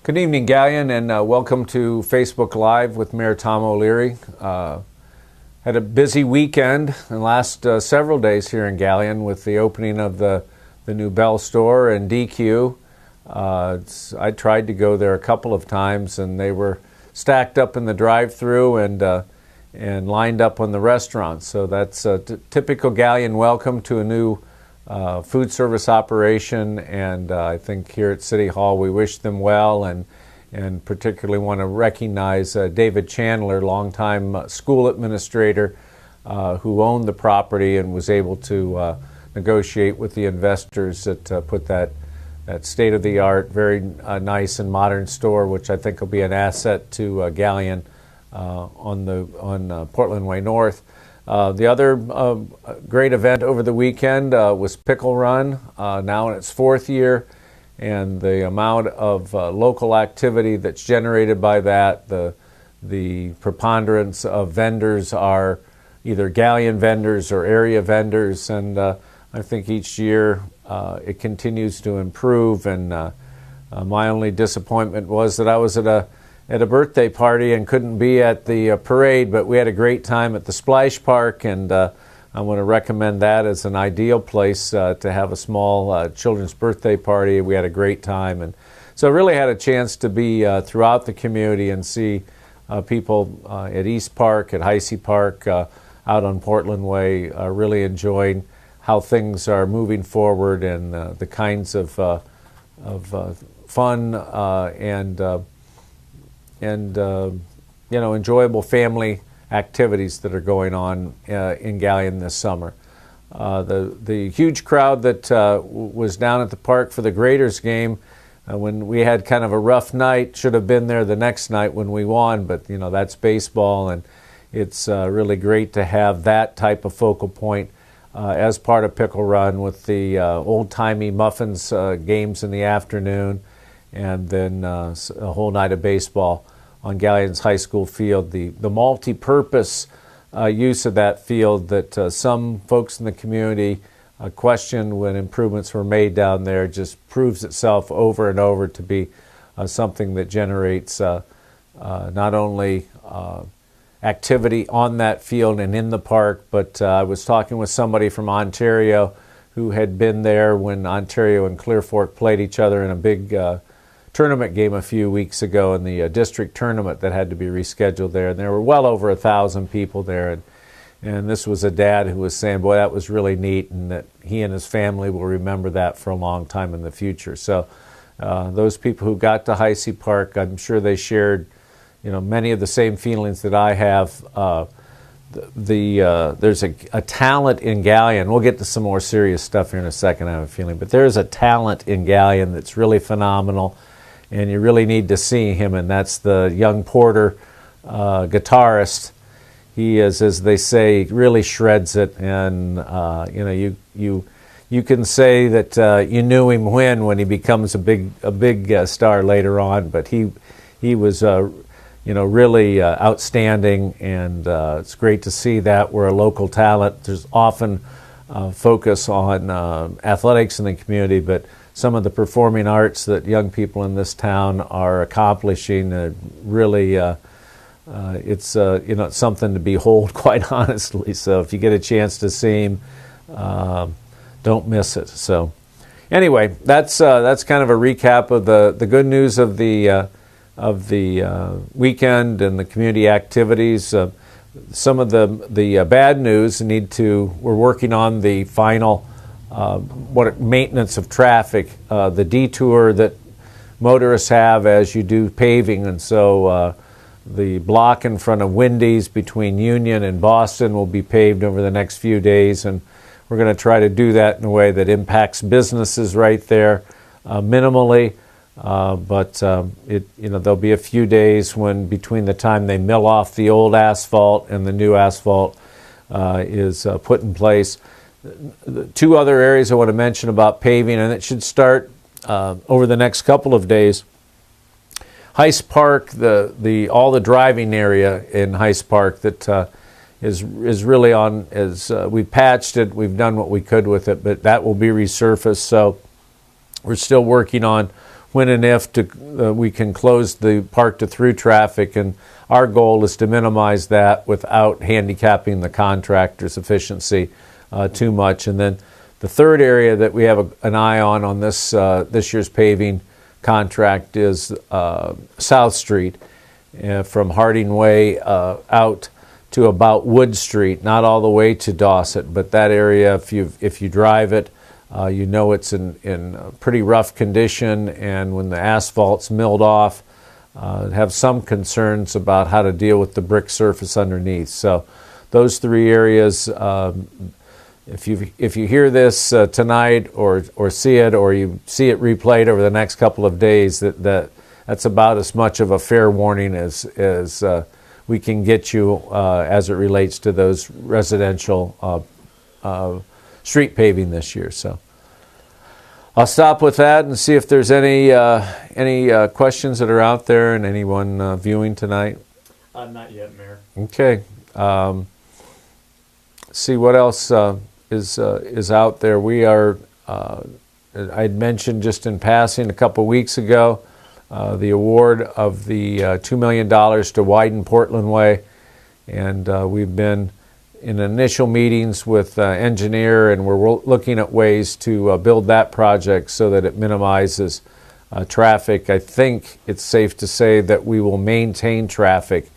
Good evening, Galion, and welcome to Facebook Live with Mayor Tom O'Leary. Had a busy weekend and last several days here in Galion with the opening of the new Bell store and DQ. I tried to go there a couple of times, and they were stacked up in the drive-through and lined up on the restaurant. So that's a typical Galion welcome to a new food service operation, and I think here at City Hall we wish them well, and particularly want to recognize David Chandler, longtime school administrator who owned the property and was able to negotiate with the investors that put that state-of-the-art, very nice and modern store, which I think will be an asset to Galion on Portland Way North. The other great event over the weekend was Pickle Run, now in its fourth year, and the amount of local activity that's generated by that, the preponderance of vendors are either Galion vendors or area vendors, and I think each year it continues to improve. And my only disappointment was that I was at a birthday party and couldn't be at the parade, but we had a great time at the Splash Park, and I want to recommend that as an ideal place to have a small children's birthday party. We had a great time, and so I really had a chance to be throughout the community and see people at East Park, at Heisey Park, out on Portland Way, really enjoying how things are moving forward and the kinds of fun and enjoyable family activities that are going on in Galion this summer. The huge crowd that was down at the park for the Graders game when we had kind of a rough night should have been there the next night when we won, but that's baseball, and it's really great to have that type of focal point as part of Pickle Run with the old-timey muffins games in the afternoon, and then a whole night of baseball on Galion's high school field. The multi-purpose use of that field that some folks in the community questioned when improvements were made down there just proves itself over and over to be something that generates not only activity on that field and in the park, but I was talking with somebody from Ontario who had been there when Ontario and Clear Fork played each other in a big tournament game a few weeks ago in the district tournament that had to be rescheduled there. And there were well over 1,000 people there. And this was a dad who was saying, boy, that was really neat, and that he and his family will remember that for a long time in the future. So those people who got to Heisey Park, I'm sure they shared many of the same feelings that I have. There's a talent in Galion. We'll get to some more serious stuff here in a second, I have a feeling. But there's a talent in Galion that's really phenomenal, and you really need to see him, and that's the young Porter guitarist. He is, as they say, really shreds it, and you can say that you knew him when he becomes a big star later on, but he was really outstanding, and it's great to see that we're a local talent. There's often focus on athletics in the community, but some of the performing arts that young people in this town are accomplishing really it's something to behold, quite honestly. So if you get a chance to see him, don't miss it. So anyway, that's kind of a recap of the good news of the weekend and the community activities. Some of the bad news we're working on the final maintenance of traffic, the detour that motorists have as you do paving, and so the block in front of Wendy's between Union and Boston will be paved over the next few days, and we're going to try to do that in a way that impacts businesses right there minimally. But there'll be a few days when between the time they mill off the old asphalt and the new asphalt is put in place. Two other areas I want to mention about paving, and it should start over the next couple of days. Heist Park, all the driving area in Heist Park that is really on, we've patched it, we've done what we could with it, but that will be resurfaced. So we're still working on when and if we can close the park to through traffic, and our goal is to minimize that without handicapping the contractor's efficiency too much. And then the third area that we have an eye on this this year's paving contract is South Street, from Harding Way out to about Wood Street, not all the way to Dawson, but that area, if you drive it, you know it's in pretty rough condition, and when the asphalt's milled off, have some concerns about how to deal with the brick surface underneath. So those three areas, if you hear this tonight or see it, or you see it replayed over the next couple of days, that's about as much of a fair warning as we can get you as it relates to those residential street paving this year. So I'll stop with that and see if there's any questions that are out there, and anyone viewing tonight. Not yet, Mayor. Okay. See what else is out there. We are. I'd mentioned just in passing a couple weeks ago the award of the $2 million to widen Portland Way, and we've been in initial meetings with engineer, and we're looking at ways to build that project so that it minimizes traffic. I think it's safe to say that we will maintain traffic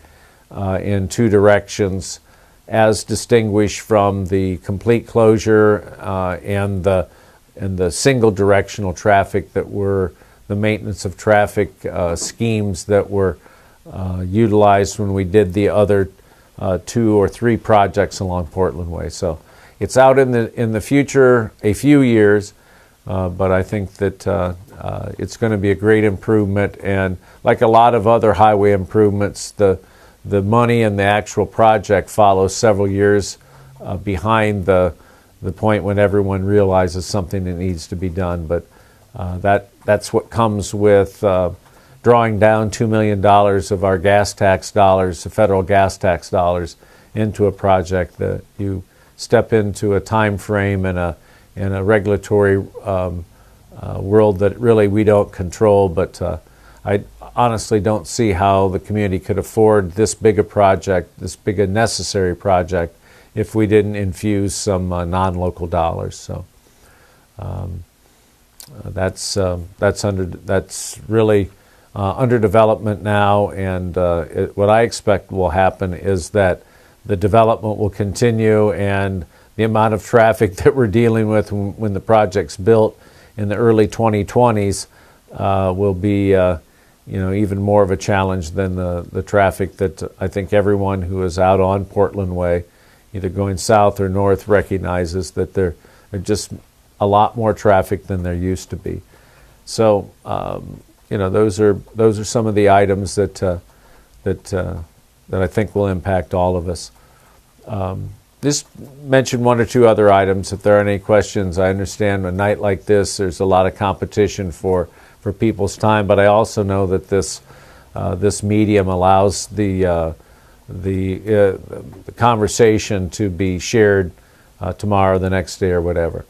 in two directions, as distinguished from the complete closure and the single directional traffic that were the maintenance of traffic schemes that were utilized when we did the other 2 or 3 projects along Portland Way. So it's out in the future, a few years, but I think that it's going to be a great improvement. And like a lot of other highway improvements, the money and the actual project follows several years behind the point when everyone realizes something that needs to be done. But that's what comes with drawing down $2 million of our gas tax dollars, the federal gas tax dollars, into a project that you step into a time frame and a regulatory world that really we don't control. But I honestly don't see how the community could afford this big a project, this big a necessary project, if we didn't infuse some non-local dollars. So that's really under development now, and what I expect will happen is that the development will continue, and the amount of traffic that we're dealing with when the project's built in the early 2020s will be even more of a challenge than the traffic that I think everyone who is out on Portland Way, either going south or north, recognizes that there are just a lot more traffic than there used to be. So those are some of the items that I think will impact all of us. Just mention 1 or 2 other items. If there are any questions, I understand a night like this, there's a lot of competition for people's time, but I also know that this medium allows the conversation to be shared tomorrow, the next day, or whatever.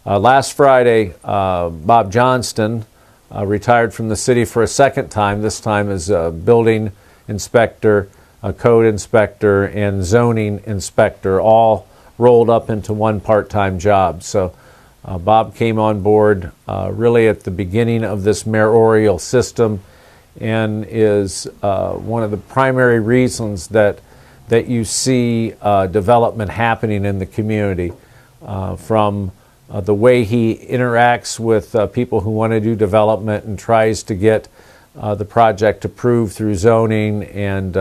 Last Friday, Bob Johnston retired from the city for a second time, this time as a building inspector, a code inspector, and zoning inspector, all rolled up into one part-time job. So Bob came on board really at the beginning of this mayoral system, and is one of the primary reasons that you see development happening in the community, from the way he interacts with people who want to do development and tries to get the project approved through zoning, and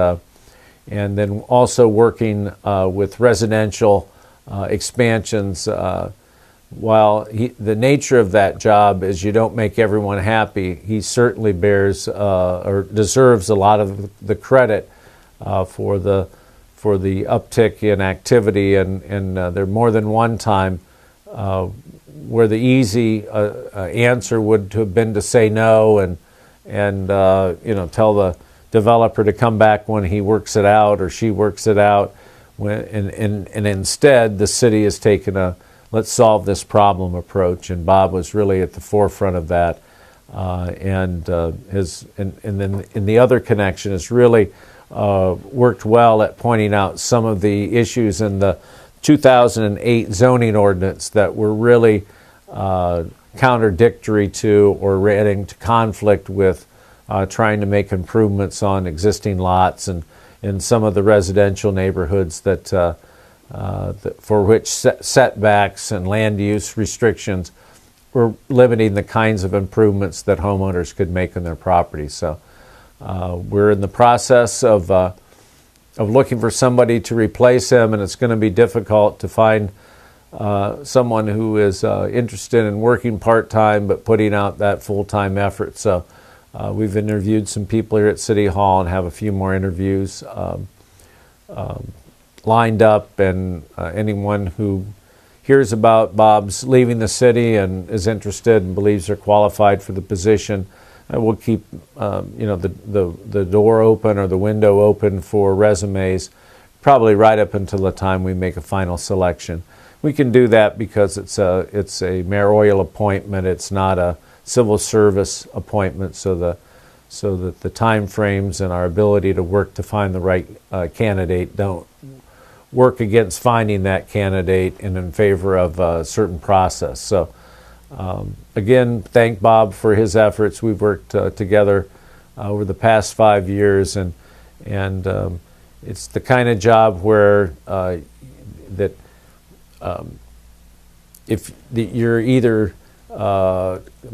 then also working with residential expansions. While the nature of that job is you don't make everyone happy, he certainly bears or deserves a lot of the credit for the uptick in activity, and there more than one time where the easy answer would have been to say no and tell the developer to come back when he works it out or she works it out, and instead the city has taken a let's solve this problem approach, and Bob was really at the forefront of that. and then in the other connection has really worked well at pointing out some of the issues in the 2008 zoning ordinance that were really contradictory to or heading to conflict with trying to make improvements on existing lots and in some of the residential neighborhoods that for which setbacks and land use restrictions were limiting the kinds of improvements that homeowners could make on their property. So we're in the process of looking for somebody to replace him, and it's going to be difficult to find someone who is interested in working part-time but putting out that full-time effort. So we've interviewed some people here at City Hall and have a few more interviews lined up, and anyone who hears about Bob's leaving the city and is interested and believes they're qualified for the position, we'll keep the door open or the window open for resumes, probably right up until the time we make a final selection. We can do that because it's a mayoral appointment. It's not a civil service appointment, so that the time frames and our ability to work to find the right candidate don't work against finding that candidate and in favor of a certain process. So again, thank Bob for his efforts. We've worked together over the past 5 years, and it's the kind of job where if you're either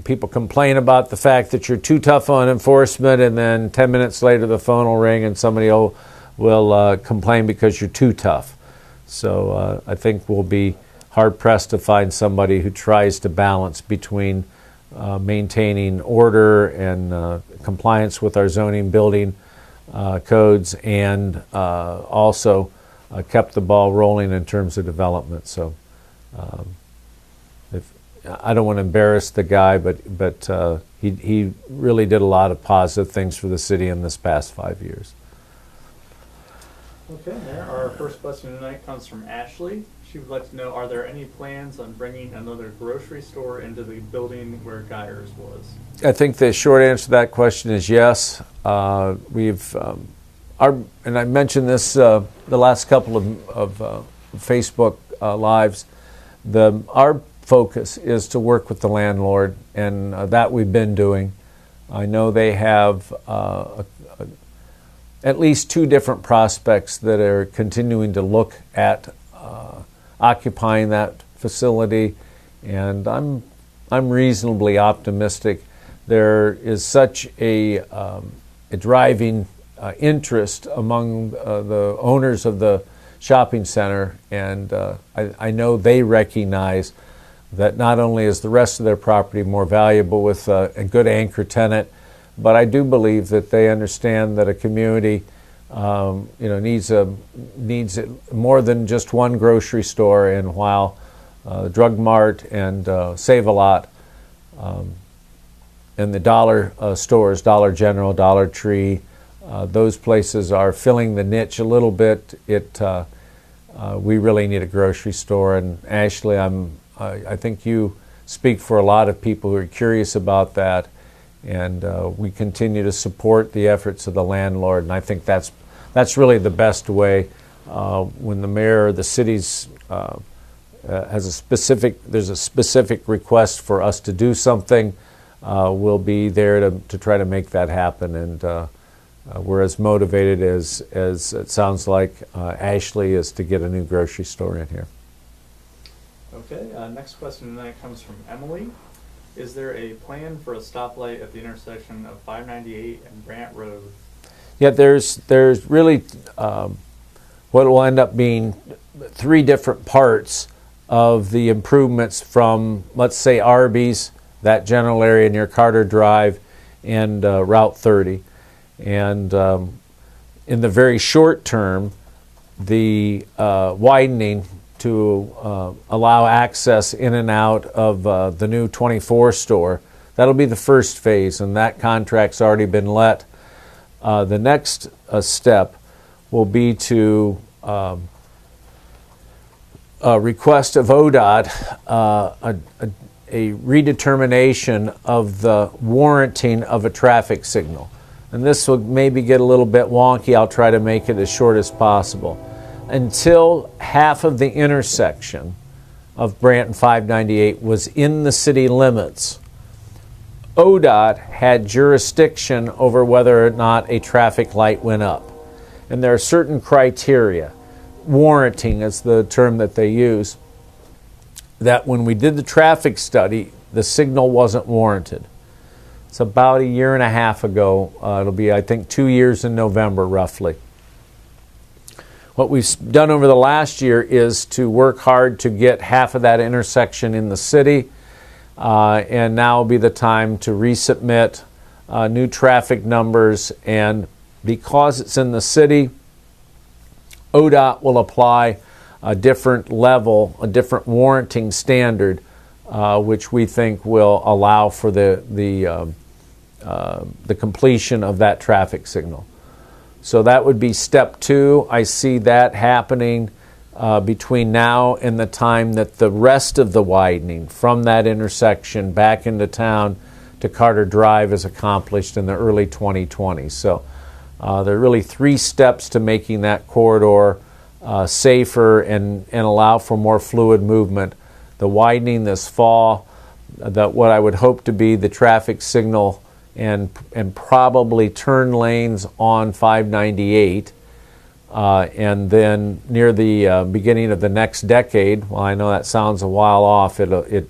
people complain about the fact that you're too tough on enforcement, and then 10 minutes later the phone will ring and somebody will complain because you're too tough. So I think we'll be hard-pressed to find somebody who tries to balance between maintaining order and compliance with our zoning building codes and also kept the ball rolling in terms of development. So I don't want to embarrass the guy, but he really did a lot of positive things for the city in this past 5 years. Okay, Mayor, our first question tonight comes from Ashley. She would like to know, are there any plans on bringing another grocery store into the building where Geyer's was? I think the short answer to that question is yes. And I mentioned this the last couple of Facebook lives. Our focus is to work with the landlord, and that we've been doing. I know they have at least 2 different prospects that are continuing to look at occupying that facility, and I'm reasonably optimistic. There is such a driving interest among the owners of the shopping center, and I know they recognize that not only is the rest of their property more valuable with a good anchor tenant, but I do believe that they understand that a community needs more than just one grocery store. And while Drug Mart and Save-A-Lot and the dollar stores, Dollar General, Dollar Tree, those places are filling the niche a little bit, we really need a grocery store. And Ashley, I think you speak for a lot of people who are curious about that. And we continue to support the efforts of the landlord, and I think that's really the best way. When the mayor of the city's there's a specific request for us to do something, we'll be there to try to make that happen. And we're as motivated as it sounds like Ashley is to get a new grocery store in here. Okay, next question tonight comes from Emily. Is there a plan for a stoplight at the intersection of 598 and Grant Road? Yeah, there's really what will end up being 3 different parts of the improvements from, let's say, Arby's, that general area near Carter Drive, and Route 30. And in the very short term, the widening to allow access in and out of the new 24 store. That'll be the first phase, and that contract's already been let. The next step will be to request of ODOT redetermination of the warranting of a traffic signal. And this will maybe get a little bit wonky. I'll try to make it as short as possible. Until half of the intersection of Branton 598 was in the city limits, ODOT had jurisdiction over whether or not a traffic light went up. And there are certain criteria, warranting is the term that they use, that when we did the traffic study, the signal wasn't warranted. It's about a year and a half ago. It'll be, I think, 2 years in November, roughly. What we've done over the last year is to work hard to get half of that intersection in the city, and now will be the time to resubmit new traffic numbers. And because it's in the city, ODOT will apply a different level, a different warranting standard, which we think will allow for the completion of that traffic signal. So that would be step 2. I see that happening between now and the time that the rest of the widening from that intersection back into town to Carter Drive is accomplished in the early 2020s. So there are really 3 steps to making that corridor safer and allow for more fluid movement. The widening this fall, what I would hope to be the traffic signal and probably turn lanes on 598, and then near the beginning of the next decade, well, I know that sounds a while off, it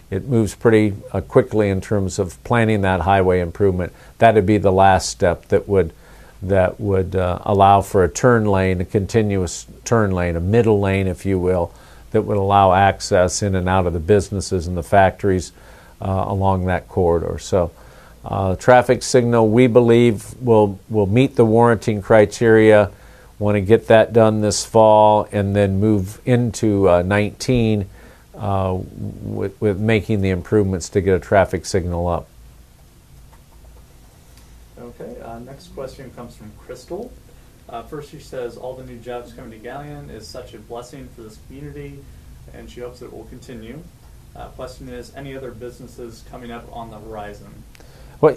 moves pretty quickly in terms of planning that highway improvement. That would be the last step that would allow for a turn lane, a continuous turn lane, a middle lane, if you will, that would allow access in and out of the businesses and the factories along that corridor. So traffic signal, we believe, will meet the warranting criteria. Want to get that done this fall and then move into 19 with making the improvements to get a traffic signal up. Okay, next question comes from Crystal. First, she says, all the new jobs coming to Galion is such a blessing for this community, and she hopes it will continue. Question is, any other businesses coming up on the horizon? Well,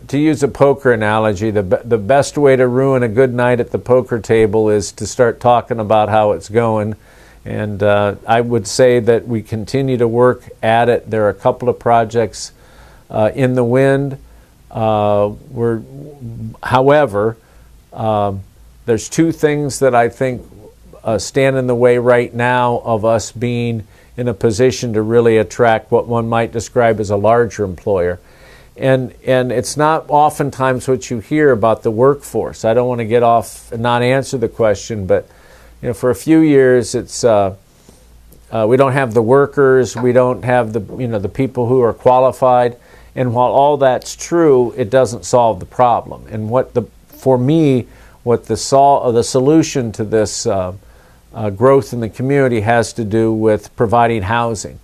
to use a poker analogy, the best way to ruin a good night at the poker table is to start talking about how it's going. And I would say that we continue to work at it. There are a couple of projects in the wind. However, there's 2 things that I think stand in the way right now of us being in a position to really attract what one might describe as a larger employer. And it's not oftentimes what you hear about the workforce. I don't want to get off and not answer the question, but for a few years it's we don't have the workers, we don't have the people who are qualified, and while all that's true, it doesn't solve the problem. And for me, what the solution to this growth in the community has to do with providing housing.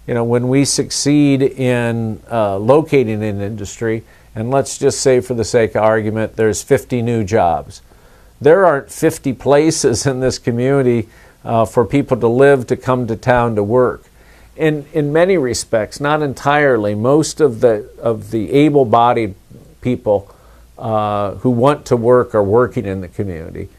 When we succeed in locating an industry, and let's just say for the sake of argument, there's 50 new jobs. There aren't 50 places in this community for people to live, to come to town to work. In many respects, not entirely, most of the able-bodied people who want to work are working in the community.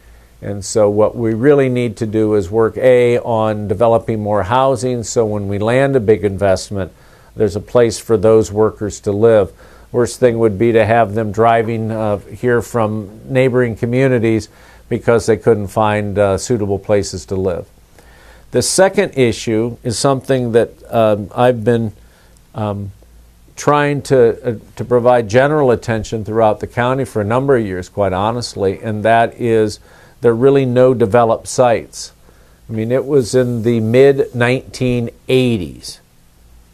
And so what we really need to do is work, on developing more housing, so when we land a big investment, there's a place for those workers to live. Worst thing would be to have them driving here from neighboring communities because they couldn't find suitable places to live. The second issue is something that I've been trying to provide general attention throughout the county for a number of years, quite honestly, and that is there are really no developed sites. I mean, it was in the mid-1980s,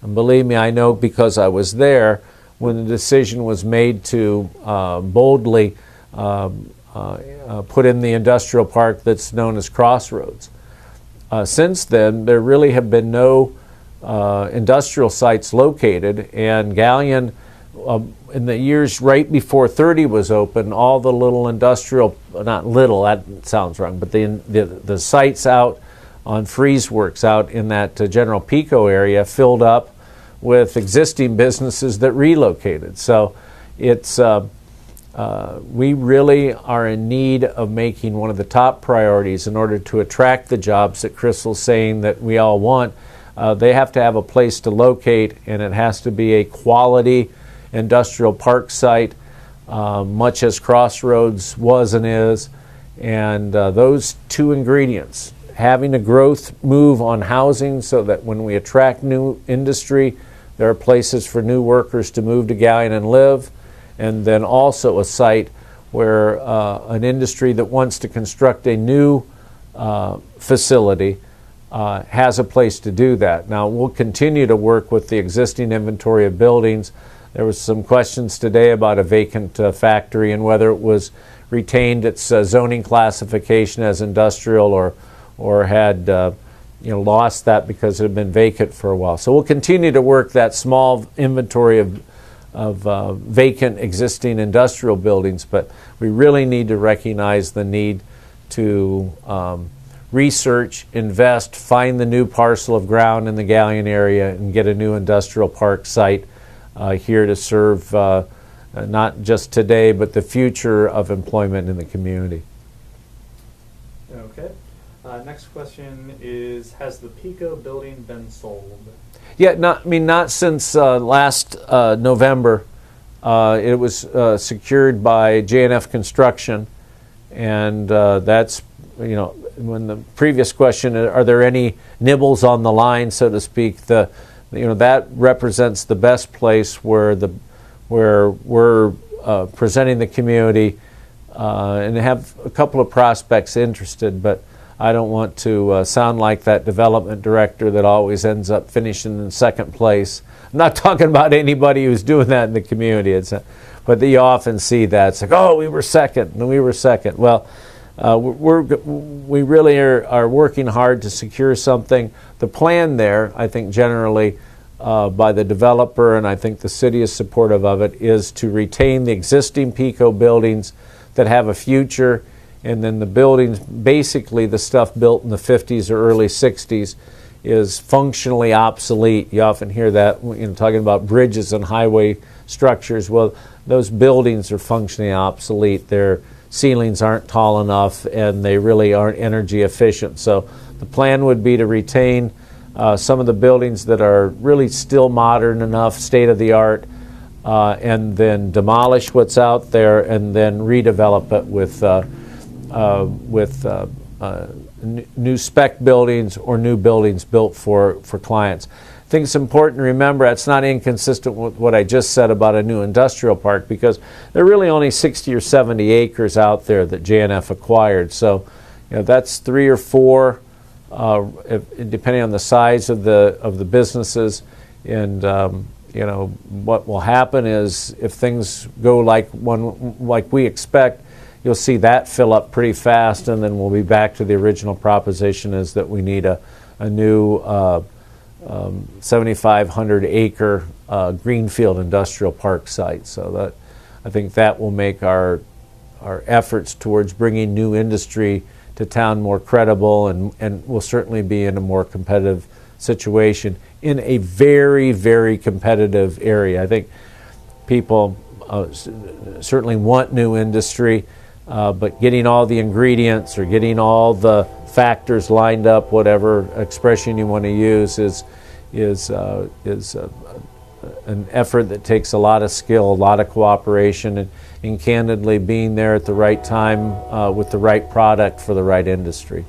and believe me, I know because I was there, when the decision was made to boldly put in the industrial park that's known as Crossroads. Since then, there really have been no industrial sites located, and Galion, in the years right before 30 was open, all the little industrial, not little, that sounds wrong, but the sites out on freeze works out in that General Pico area filled up with existing businesses that relocated. So it's we really are in need of making one of the top priorities in order to attract the jobs that Crystal's saying that we all want. They have to have a place to locate, and it has to be a quality industrial park site, much as Crossroads was and is. And those two ingredients, having a growth move on housing so that when we attract new industry, there are places for new workers to move to Galion and live, and then also a site where an industry that wants to construct a new facility has a place to do that. Now, we'll continue to work with the existing inventory of buildings. There was some questions today about a vacant factory and whether it was retained its zoning classification as industrial or had lost that because it had been vacant for a while. So we'll continue to work that small inventory of vacant existing industrial buildings, but we really need to recognize the need to research, invest, find the new parcel of ground in the Galion area and get a new industrial park site here to serve not just today but the future of employment in the community. Okay. Next question is, has the Pico building been sold? Yeah, not since last November. It was secured by J&F Construction, and that's, when the previous question, are there any nibbles on the line, so to speak? That represents the best place where we're presenting the community and have a couple of prospects interested, but I don't want to sound like that development director that always ends up finishing in second place. I'm not talking about anybody who's doing that in the community, but you often see that. It's like, oh, we were second, and we were second. Well, we really are working hard to secure something. The plan there, I think generally by the developer, and I think the city is supportive of it, is to retain the existing Pico buildings that have a future, and then the buildings, basically the stuff built in the 50s or early 60s, is functionally obsolete. You often hear that talking about bridges and highway structures. Well, those buildings are functionally obsolete. Their ceilings aren't tall enough, and they really aren't energy efficient. So the plan would be to retain some of the buildings that are really still modern enough, state-of-the-art, and then demolish what's out there and then redevelop it with new spec buildings or new buildings built for clients. I think it's important to remember that's not inconsistent with what I just said about a new industrial park, because there are really only 60 or 70 acres out there that J&F acquired. So that's 3 or 4, depending on the size of the businesses. And what will happen is, if things go like we expect, you'll see that fill up pretty fast, and then we'll be back to the original proposition, is that we need a new 7,500 acre greenfield industrial park site. So that, I think that will make our efforts towards bringing new industry to town more credible, and will certainly be in a more competitive situation in a very, very competitive area. I think people certainly want new industry, but getting all the ingredients or getting all the factors lined up, whatever expression you want to use, is an effort that takes a lot of skill, a lot of cooperation, and candidly being there at the right time with the right product for the right industry.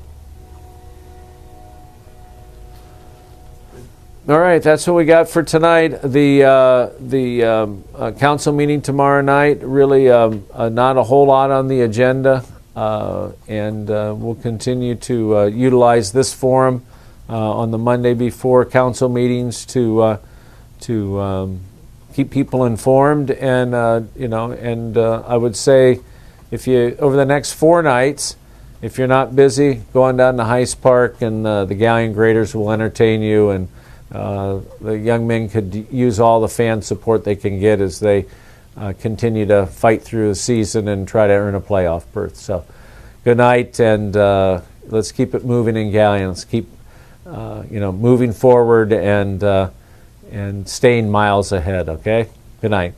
All right, that's what we got for tonight. The council meeting tomorrow night, really not a whole lot on the agenda, and we'll continue to utilize this forum on the Monday before council meetings to keep people informed. And I would say, if you, over the next 4 nights, if you're not busy, go on down to Heist Park, and the Galion Graders will entertain you, and the young men could use all the fan support they can get as they continue to fight through the season and try to earn a playoff berth. So good night, and let's keep it moving in Galion. Let's keep moving forward and staying miles ahead. Okay. Good night.